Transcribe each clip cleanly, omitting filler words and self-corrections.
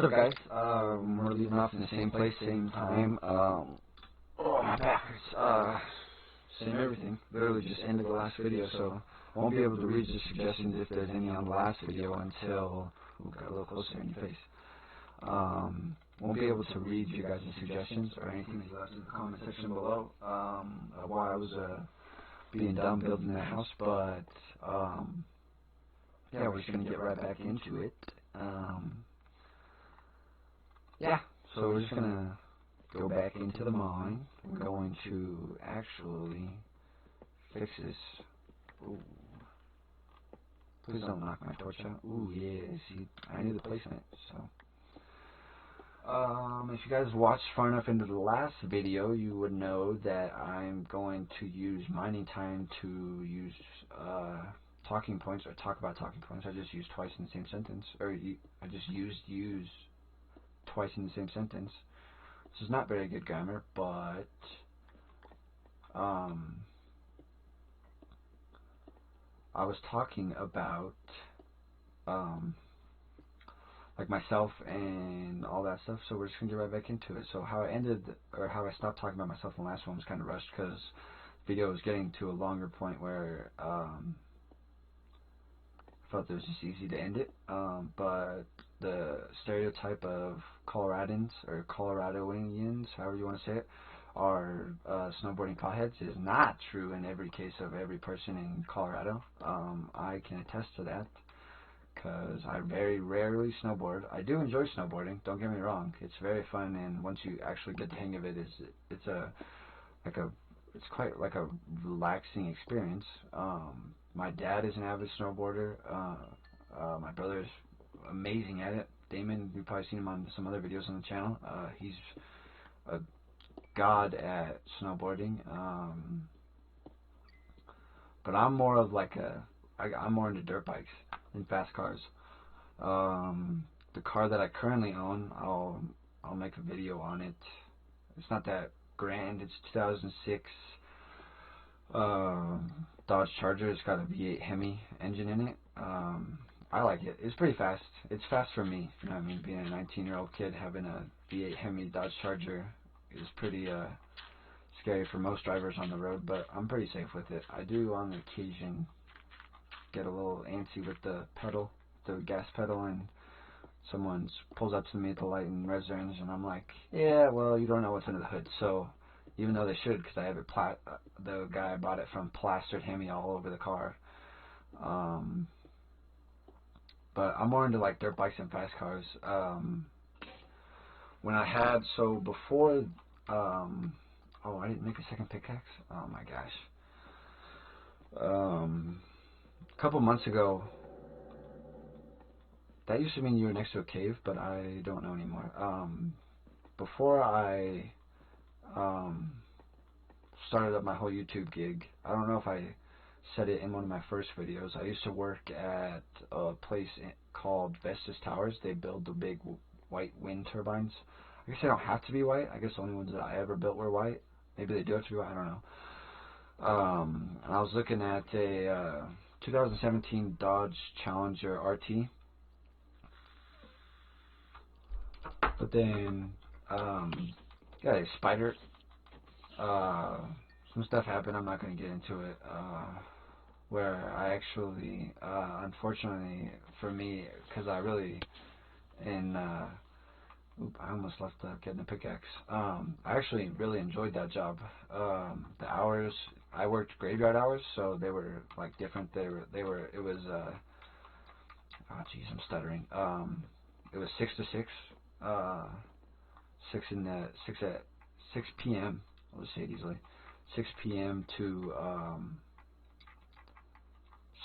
What's up, guys? We're leaving off in the same place, same time. Oh, my back hurts. Same everything. Literally just ended the last video, so I won't be able to read the suggestions if there's any on the last video until... Ooh, got a little closer in your face. Won't be able to read you guys' suggestions or anything that you left in the comment section below of why I was being dumb building that house, but yeah, we're just going to get right back into it. Yeah, so we're just going to go back into the mine. We're going to actually fix this. Ooh. Please don't knock my torch out. Ooh, yeah, see, I knew the placement, so. If you guys watched far enough into the last video, you would know that I'm going to use mining time to use talking points, or talk about talking points. I just used twice in the same sentence, or I just used use twice in the same sentence. This is not very good grammar, but I was talking about like myself and all that stuff, so we're just gonna get right back into it. So how I ended, or how I stopped talking about myself in the last one was kind of rushed because the video was getting to a longer point where I felt it was just easy to end it. But the stereotype of Coloradans, or Coloradoans, however you want to say it, are snowboarding potheads is not true in every case of every person in Colorado. I can attest to that, because I very rarely snowboard. I do enjoy snowboarding, don't get me wrong. It's very fun, and once you actually get the hang of it, it's quite like a relaxing experience. My dad is an avid snowboarder. My brother's amazing at it. Damon, you've probably seen him on some other videos on the channel. He's a god at snowboarding. But I'm more of like I'm more into dirt bikes than fast cars. The car that I currently own, I'll make a video on it. It's not that grand. It's 2006 Dodge Charger. It's got a V8 Hemi engine in it. I like it. It's pretty fast. It's fast for me. You know what I mean? Being a 19-year-old kid having a V8 Hemi Dodge Charger is pretty scary for most drivers on the road, but I'm pretty safe with it. I do on occasion get a little antsy with the pedal, the gas pedal, and someone pulls up to me at the light and revs their engine. I'm like, yeah, well, you don't know what's under the hood. So even though they should, because I have it the guy I bought it from plastered Hemi all over the car. But I'm more into like dirt bikes and fast cars. When I had, so before, oh, I didn't make a second pickaxe? Oh my gosh. A couple months ago, that used to mean you were next to a cave, but I don't know anymore. Before I started up my whole YouTube gig, I don't know if I said it in one of my first videos, I used to work at a place called Vestas Towers. They build the big white wind turbines. I guess they don't have to be white. I guess the only ones that I ever built were white. Maybe they do have to be white, I don't know. I was looking at a 2017 Dodge Challenger RT. But then, got a spider. Some stuff happened, I'm not going to get into it, where I actually, unfortunately for me, because I really, I almost left getting a pickaxe. I actually really enjoyed that job. The hours, I worked graveyard hours, so they were like different. It was, oh jeez, I'm stuttering. It was 6 to 6, 6 p.m. I'll just say it easily. 6 p.m. to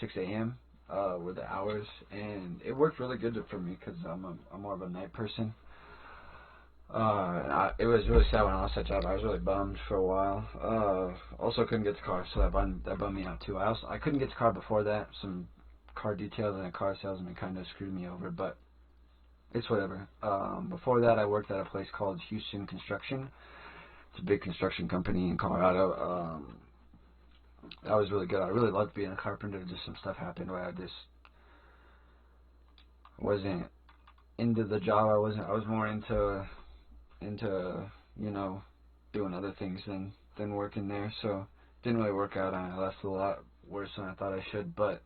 6 a.m. Were the hours, and it worked really good for me because I'm more of a night person. It was really sad when I lost that job. I was really bummed for a while. Also couldn't get the car, so that bummed me out too. I couldn't get the car before that. Some car details and a car salesman kind of screwed me over, but it's whatever. Before that, I worked at a place called Houston Construction. It's a big construction company in Colorado. That was really good. I really loved being a carpenter. Just some stuff happened where I just wasn't into the job. I was more into you know, doing other things than working there. So didn't really work out. I left a lot worse than I thought I should, but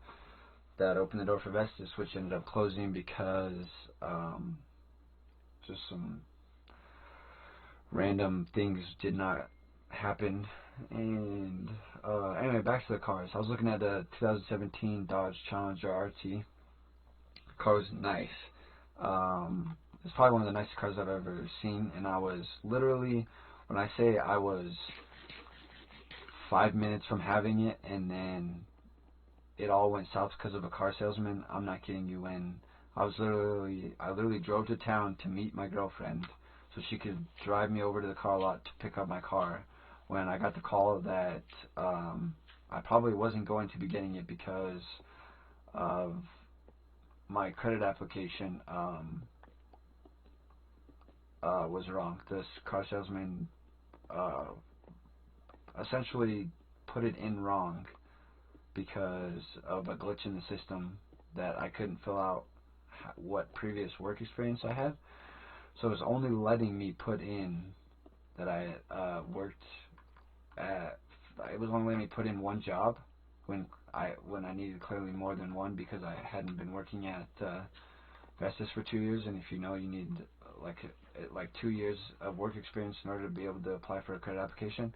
that opened the door for Vestas, which ended up closing because just some random things did not happen. And anyway, back to the cars. I was looking at a 2017 Dodge Challenger RT. The car was nice. It's probably one of the nicest cars I've ever seen, and I was literally, when I say I was 5 minutes from having it, and then it all went south because of a car salesman. I'm not kidding you. When I literally drove to town to meet my girlfriend so she could drive me over to the car lot to pick up my car, when I got the call that I probably wasn't going to be getting it because of my credit application was wrong. This car salesman essentially put it in wrong because of a glitch in the system that I couldn't fill out what previous work experience I had. So it was only letting me put in that I worked at. It was only letting me put in one job when I needed clearly more than one, because I hadn't been working at Vestas for 2 years, and if you know, you need like 2 years of work experience in order to be able to apply for a credit application.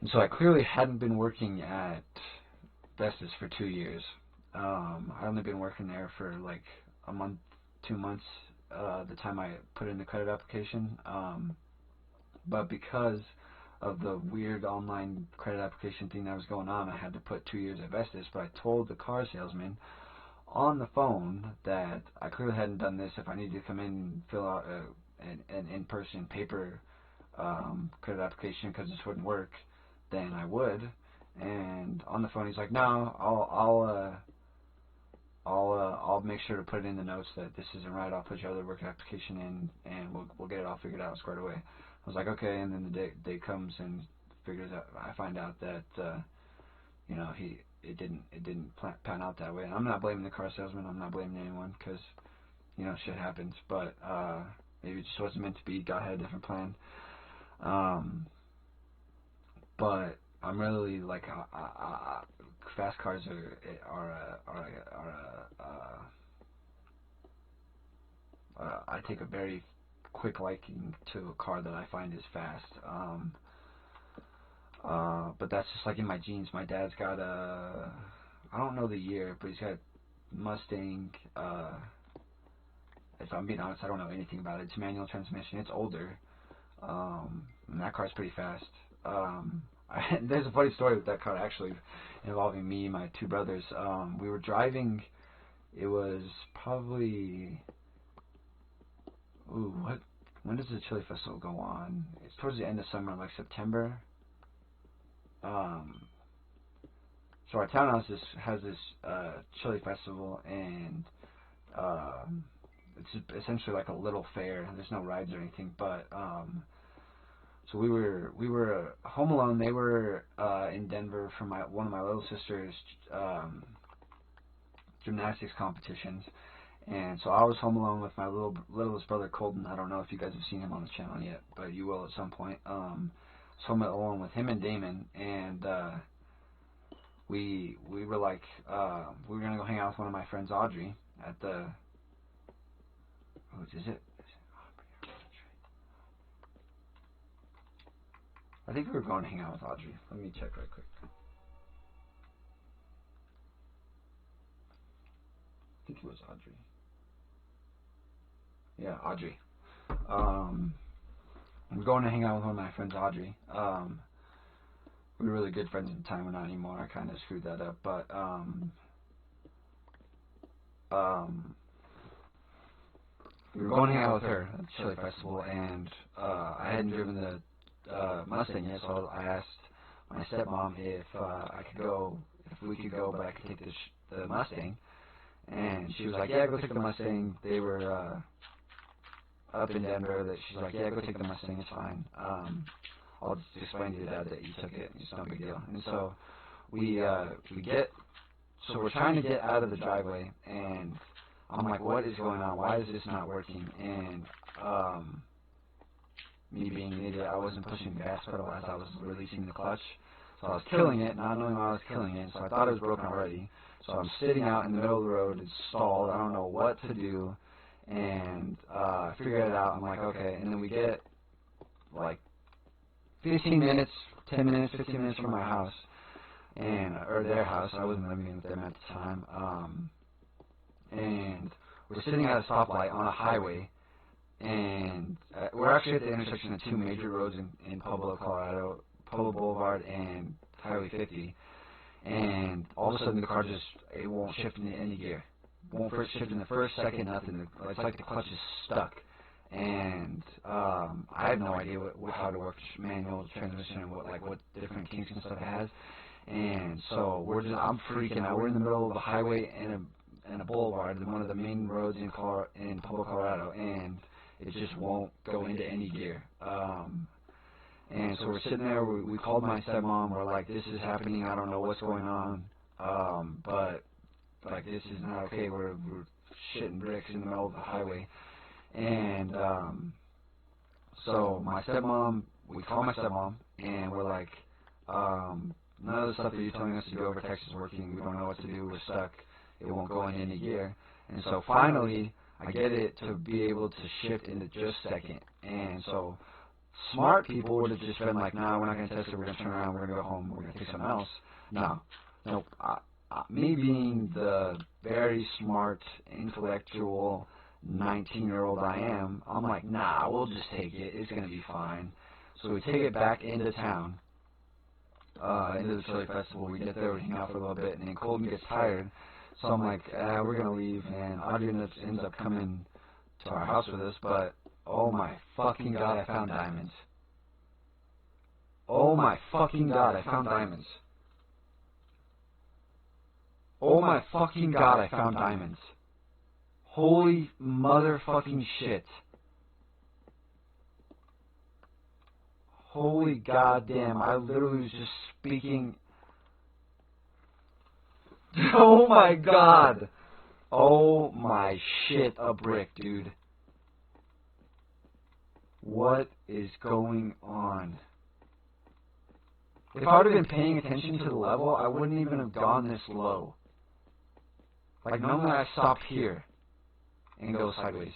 And so I clearly hadn't been working at Vestas for 2 years. I only been working there for like a month, 2 months, the time I put in the credit application. But because of the weird online credit application thing that was going on, I had to put 2 years at Vestas. But I told the car salesman on the phone that I clearly hadn't done this. If I needed to come in and fill out an in-person paper credit application because this wouldn't work, then I would. And on the phone he's like, no, I'll make sure to put it in the notes that this isn't right. I'll put your other work application in, and we'll get it all figured out, squared away. I was like, okay. And then the day comes and figures out. I find out that you know, it didn't pan out that way. And I'm not blaming the car salesman. I'm not blaming anyone, because you know, shit happens. But maybe it just wasn't meant to be. God had a different plan. But I'm really like, fast cars I take a very quick liking to a car that I find is fast. But that's just like in my genes. My dad's got I don't know the year, but he's got Mustang. If I'm being honest, I don't know anything about it. It's a manual transmission. It's older. And that car's pretty fast. There's a funny story with that car, actually, involving me and my two brothers. We were driving. It was probably, when does the Chili Festival go on? It's towards the end of summer, like September. So our townhouse has this Chili Festival, and it's essentially like a little fair. There's no rides or anything, but so we were home alone. They were in Denver for one of my little sister's gymnastics competitions, and so I was home alone with my littlest brother Colton. I don't know if you guys have seen him on the channel yet, but you will at some point. So I'm alone with him and Damon, and we were like, we were gonna go hang out with one of my friends, Audrey, at the, is it? I think we were going to hang out with Audrey. Let me check right quick. I think it was Audrey. Yeah, Audrey. I'm going to hang out with one of my friends, Audrey. We were really good friends at the time. We're not anymore. I kind of screwed that up, but we were going to hang out with her at the Chili Festival, and I hadn't driven the Mustang yet, so I asked my stepmom if we could go, but I could take the Mustang, and she was like, yeah, go take the Mustang. They were up in Denver. That she's like, yeah, go take the Mustang, it's fine. I'll just explain to your dad that you took it. It's no big deal. And so we're trying to get out of the driveway, and I'm like, what is going on? Why is this not working? And me being an idiot, I wasn't pushing the gas pedal as I was releasing the clutch. So I was killing it, not knowing why I was killing it. So I thought it was broken already. So I'm sitting out in the middle of the road, it's stalled, I don't know what to do. And I figured it out. I'm like, okay. And then we get like 15 minutes, 10 minutes, 15 minutes from my house, and or their house. I wasn't living with them at the time. And we're sitting at a stoplight on a highway, and we're actually at the intersection of two major roads in Pueblo, Colorado, Pueblo Boulevard and Highway 50. And all of a sudden the car just, it won't shift into any gear. Won't first shift in the first, second, nothing. It's like the clutch is stuck. And I had no idea how to work manual transmission and what different kinks and stuff it has. And so I'm freaking out. We're in the middle of a highway and a boulevard, one of the main roads in Pueblo, Colorado, and it just won't go into any gear. And so we're sitting there, we called my stepmom, we're like, this is happening, I don't know what's going on, but like, this is not okay, we're shitting bricks in the middle of the highway. And so we call my stepmom, and we're like, none of the stuff that you're telling us to do over text is working, we don't know what to do, we're stuck, it won't go in any gear. And so finally, I get it to be able to shift into just second. And so smart people would have just been like, nah, we're not going to test it, we're going to turn around, we're going to go home, we're going to take something else. No. Nope. Me being the very smart, intellectual 19-year-old I am, I'm like, nah, we'll just take it, it's going to be fine. So we take it back into town, into the Chili Festival. We get there, we hang out for a little bit, and then Colton gets tired. So I'm like, we're going to leave, and Audrey ends up coming to our house with us, but oh my fucking god, I found diamonds. Oh my fucking god, I found diamonds. Oh my fucking god, I found diamonds. Holy motherfucking shit. Holy goddamn, I literally was just speaking. Oh my god. Oh my shit, a brick, dude. What is going on? If I would have been paying attention to the level, I wouldn't even have gone this low. Like, normally I stop here and go sideways.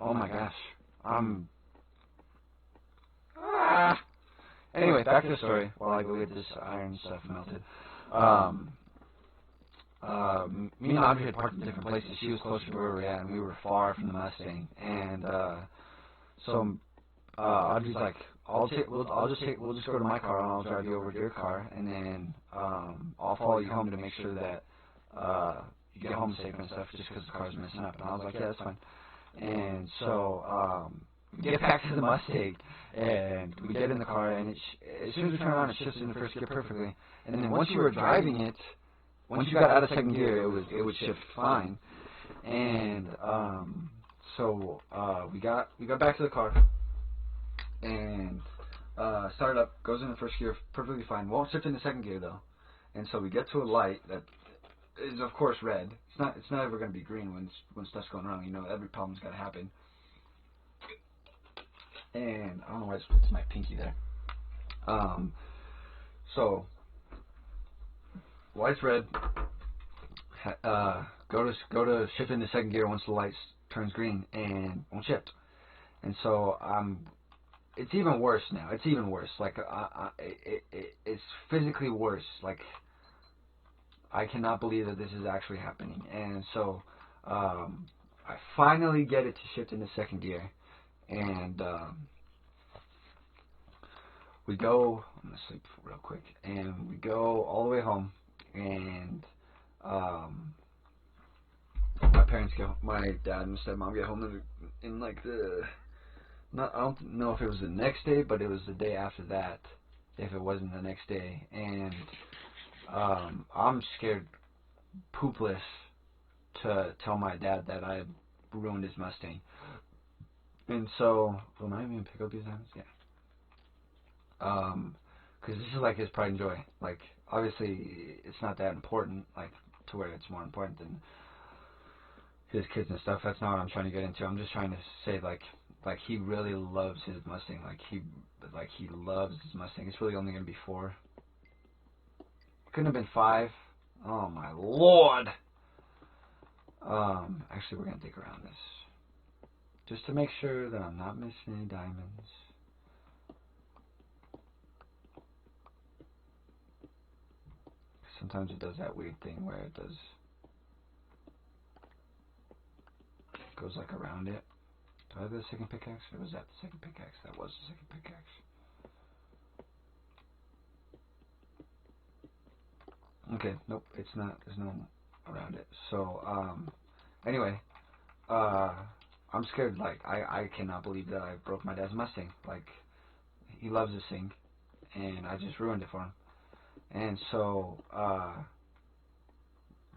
Oh my gosh. Anyway, back to the story while I go get this iron stuff melted. Me and Audrey had parked in different places. She was closer to where we were at, and we were far from the Mustang. And so Audrey's like, we'll just go to my car, and I'll drive you over to your car, and then I'll follow you home to make sure that you get home safe and stuff, just because the car's messing up. And I was like, yeah, that's fine. And so we get back to the Mustang, and we get in the car, and as soon as we turn around, it shifts in the first gear perfectly. And then once you were driving it, once you got out of second gear, it would shift fine. And so we got back to the car, and started up, goes in the first gear perfectly fine. Won't shift in the second gear though. And so we get to a light that is of course red. It's not ever going to be green when stuff's going wrong. You know, every problem's got to happen. And I don't know why it's my pinky there. So light's red. Go to shift into second gear once the light turns green, and won't shift. And so it's even worse now. It's even worse. Like it's physically worse. Like I cannot believe that this is actually happening. And so I finally get it to shift into second gear, and we go. I'm gonna sleep real quick, and we go all the way home, and my dad and stepmom get home in like I don't know if it was the next day, but it was the day after that, if it wasn't the next day. And I'm scared poopless to tell my dad that I ruined his Mustang. And so, am I even pick up these items? Yeah. because this is like his pride and joy. Like, obviously, it's not that important, like, to where it's more important than his kids and stuff. That's not what I'm trying to get into. I'm just trying to say, like he really loves his Mustang. Like he loves his Mustang. It's really only gonna be 4. Couldn't have been 5. Oh my lord. Actually, we're gonna dig around this just to make sure that I'm not missing any diamonds. Sometimes it does that weird thing where it goes like around it. Do I have the second pickaxe? Or was that the second pickaxe? That was the second pickaxe. Okay, nope, it's not. There's no around it. So, anyway, I'm scared. Like, I cannot believe that I broke my dad's Mustang. Like, he loves this thing, and I just ruined it for him. And so,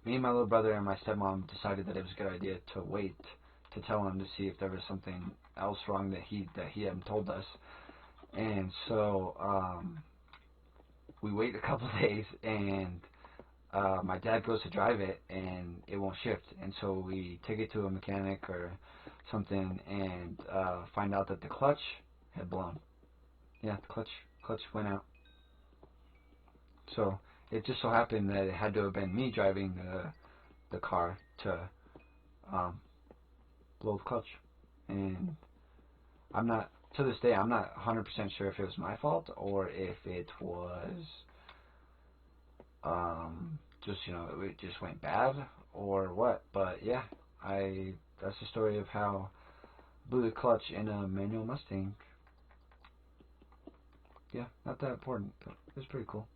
me and my little brother and my stepmom decided that it was a good idea to wait to tell him to see if there was something else wrong that he hadn't told us. And so, we wait a couple days, and my dad goes to drive it, and it won't shift. And so we take it to a mechanic or something, and find out that the clutch had blown. Yeah, the clutch went out. So it just so happened that it had to have been me driving the car to blow the clutch. And I'm not, to this day, I'm not 100% sure if it was my fault or if it was just, it just went bad or what. But yeah, that's the story of how I blew the clutch in a manual Mustang. Yeah, not that important, but it was pretty cool.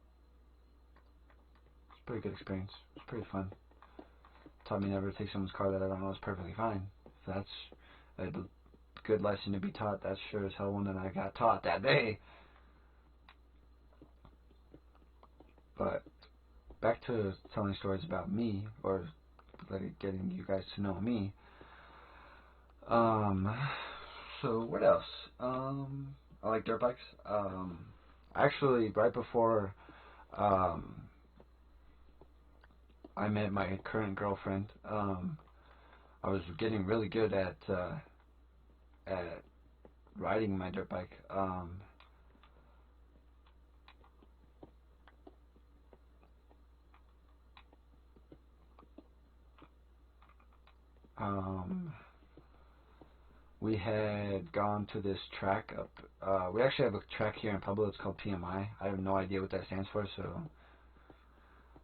It's a pretty good experience. It's pretty fun. Taught me never to take someone's car that I don't know is perfectly fine. If that's a good lesson to be taught, that's sure as hell one that I got taught that day. But back to telling stories about me, or getting you guys to know me. So what else? I like dirt bikes. Actually, right before I met my current girlfriend, I was getting really good at riding my dirt bike. We had gone to this track up. We actually have a track here in Pueblo. It's called PMI. I have no idea what that stands for, so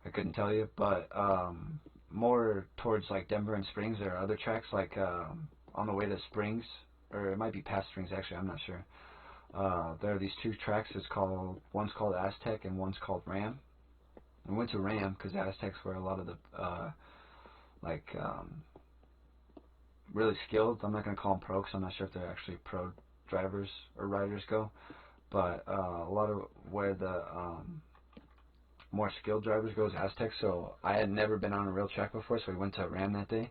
I couldn't tell you. But more towards like Denver and Springs, there are other tracks like on the way to Springs, or it might be past Springs actually. I'm not sure. There are these 2 tracks. One's called Aztec and one's called Ram. We went to Ram because Aztecs were a lot of the really skilled. I'm not going to call them pro because I'm not sure if they're actually pro drivers or riders go. But a lot of where the more skilled drivers go is Aztec. So I had never been on a real track before, so we went to Ram that day.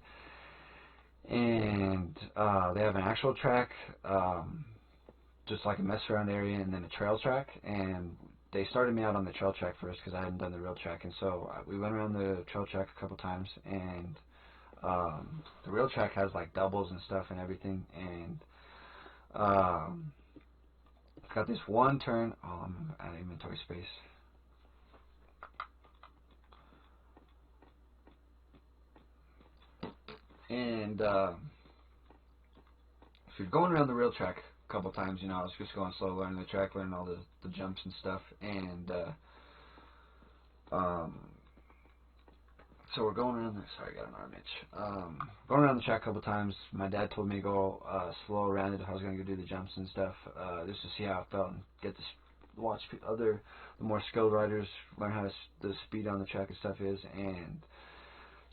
And they have an actual track, just like a mess around area, and then a trail track. And they started me out on the trail track first because I hadn't done the real track. And so we went around the trail track a couple times, and the real track has like doubles and stuff and everything, and it's got this one turn. Oh, I'm out of inventory space. And if you're going around the real track a couple times, I was just going slow, learning the track, learning all the jumps and stuff, and so we're going around the, sorry, I got an arm itch. Going around the track a couple times. My dad told me to go slow around it if I was going to go do the jumps and stuff, just to see how it felt and get to watch the more skilled riders learn how the speed on the track and stuff is. And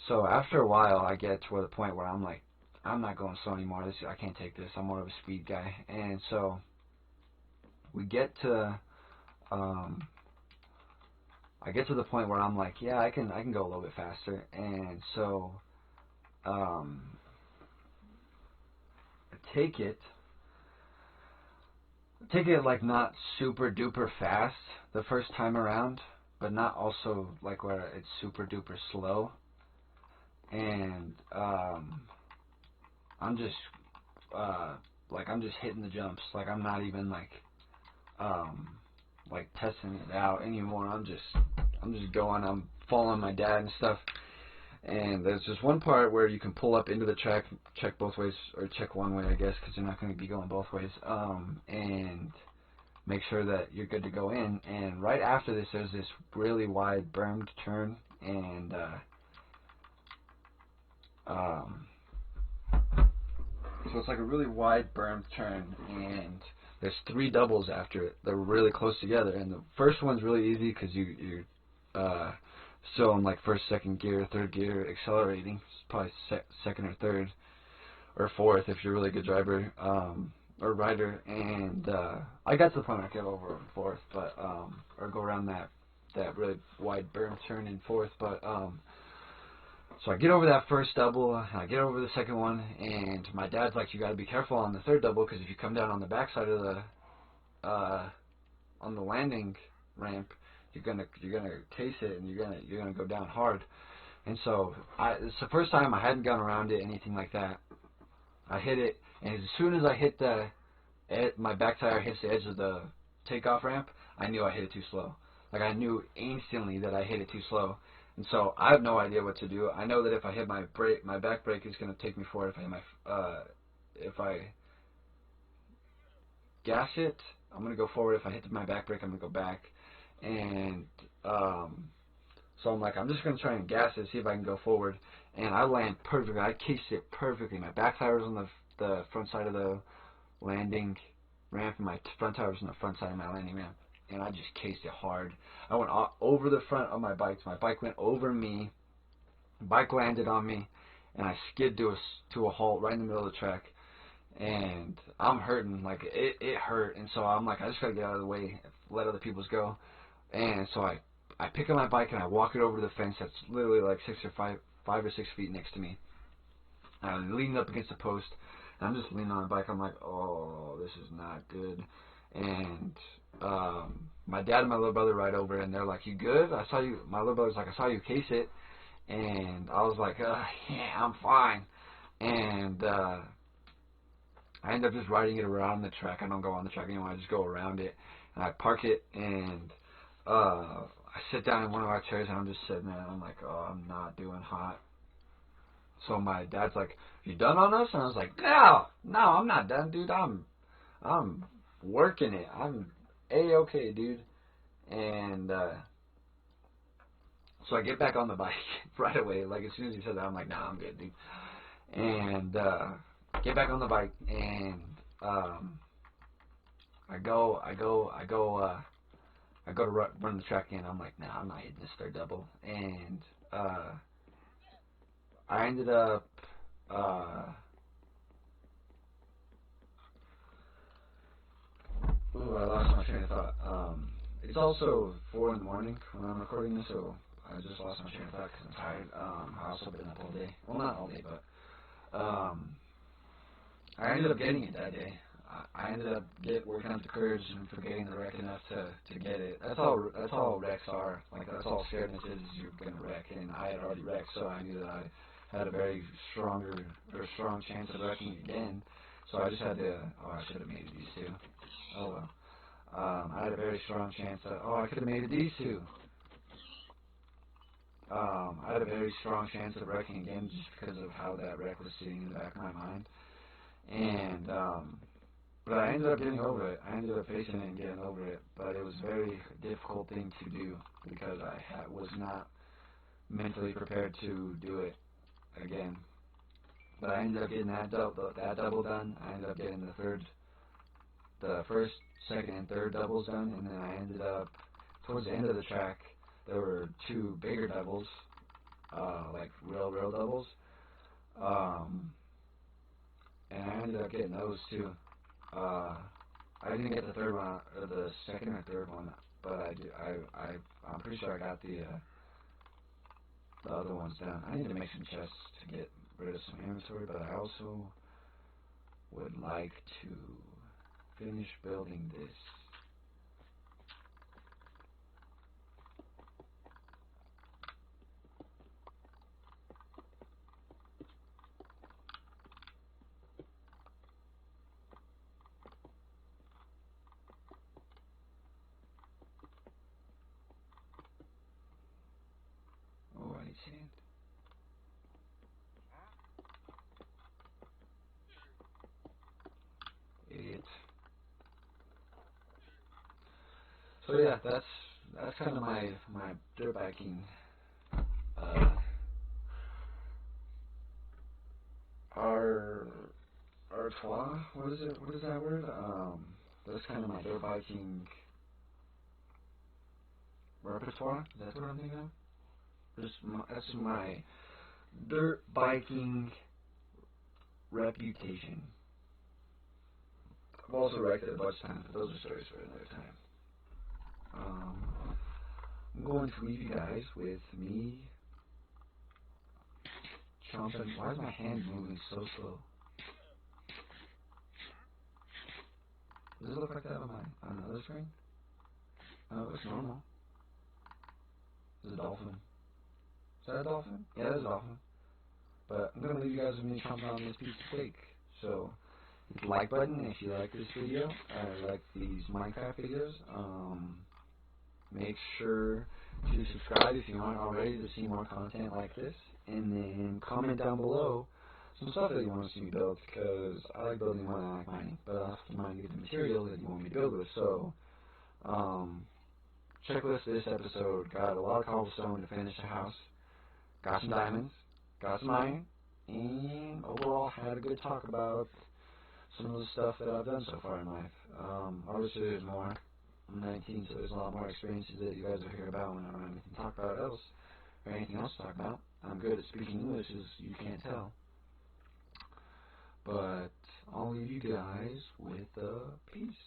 so after a while, I get to the point where I'm like, I'm not going slow anymore. I can't take this. I'm more of a speed guy. And so we get to I get to the point where I'm like, yeah, I can go a little bit faster. And so I take it. take it like not super duper fast the first time around, but not also like where it's super duper slow. And I'm just I'm just hitting the jumps. Like I'm not even um like testing it out anymore. I'm just going. I'm following my dad and stuff. And there's just one part where you can pull up into the track, check both ways, or check one way, I guess, because you're not going to be going both ways. And make sure that you're good to go in. And right after this, there's this really wide bermed turn, and um, so it's like a really wide bermed turn, and there's three doubles after it. They're really close together, and the first one's really easy because you're still in like first, second gear, third gear, accelerating. It's probably second or third or fourth if you're a really good driver or rider. And I got to the point where I could over in fourth, but or go around that really wide berm turn in fourth, but so I get over that first double, I get over the second one, and my dad's like, you got to be careful on the third double because if you come down on the backside of the on the landing ramp, you're gonna case it and you're gonna go down hard. And so it's the first time I hadn't gone around it, anything like that. I hit it, and as soon as I hit my back tire hits the edge of the takeoff ramp, I knew I hit it too slow. Like I knew instantly that I hit it too slow. And so I have no idea what to do. I know that if I hit my brake, my back brake is going to take me forward. If I gas it, I'm going to go forward. If I hit my back brake, I'm going to go back. And so I'm like, I'm just going to try and gas it, see if I can go forward. And I land perfectly. I cased it perfectly. My back tire was on the front side of the landing ramp, and my front tire was on the front side of my landing ramp. And I just cased it hard. I went over the front of my bike. My bike went over me. The bike landed on me, and I skid to a halt right in the middle of the track. And I'm hurting. Like it hurt. And so I'm like, I just gotta get out of the way, let other people's go. And so I pick up my bike and I walk it over to the fence that's literally like 5 or 6 feet next to me. I'm leaning up against the post, and I'm just leaning on the bike. I'm like, oh, this is not good. And my dad and my little brother ride over, and they're like, you good? I saw you. My little brother's like, I saw you case it. And I was like, yeah, I'm fine. And I end up just riding it around the track. I don't go on the track anymore. I just go around it, and I park it, and I sit down in one of our chairs, and I'm just sitting there, and I'm like, oh, I'm not doing hot. So my dad's like, you done on us? And I was like, no, I'm not done, dude. I'm working it. I'm A-okay, dude. And so I get back on the bike right away. Like as soon as he said that, I'm like, nah, I'm good, dude. And get back on the bike, and I go to run the track in. I'm like, nah, I'm not hitting this third double. And I ended up ooh, I lost my train of thought. It's also 4 in the morning when I'm recording this, so I just lost my train of thought because I'm tired. I also been up all day. Well, not all day, but I ended up getting it that day. I ended up working up the courage and forgetting the wreck enough to get it. That's all wrecks are. Like that's all scaredness is you're gonna wreck, and I had already wrecked, so I knew that I had a very strong chance of wrecking again. So I just had to. Oh, I should have made it these two. Oh well. I had a very strong chance that. Oh, I could have made it these two. I had a very strong chance of wrecking again just because of how that wreck was sitting in the back of my mind. And but I ended up getting over it. I ended up facing it and getting over it. But it was a very difficult thing to do because I was not mentally prepared to do it again. But I ended up getting that double done. I ended up getting the first, second, and third doubles done, and then I ended up towards the end of the track. There were 2 bigger doubles, like real doubles. And I ended up getting those too. I didn't get the third one, or the second or third one, but I'm pretty sure I got the other ones done. I need to make some chests to get rid of some inventory, but I also would like to finish building this. Oh, I need sand. Idiot. So yeah, that's kind of my dirt biking. Artois? What is it? What is that word? That's kind of my dirt biking repertoire. That's what I'm thinking of. That's my dirt biking reputation. I've also wrecked it a bunch of times, but those are stories for another time. I'm going to leave you guys with me chomping. Why is my hand moving so slow? Does it look like that on another screen? No, it looks normal. It's a dolphin. Is that a dolphin? Yeah, that's a dolphin. But I'm gonna leave you guys with me chomping on this piece of steak. So hit the like button if you like this video, like these Minecraft videos. Make sure to subscribe if you aren't already to see more content like this, and then comment down below some stuff that you want to see me build, because I like building more than I like mining, but I have to mine to get the material that you want me to build with. So checklist this episode: got a lot of cobblestone to finish the house, got some diamonds, got some iron, and overall had a good talk about some of the stuff that I've done so far in life. Obviously there's more. I'm 19, so there's a lot more experiences that you guys will hear about when I don't have anything to talk about else, or anything else to talk about. I'm good at speaking English, as you can't tell. But I'll leave you guys with peace.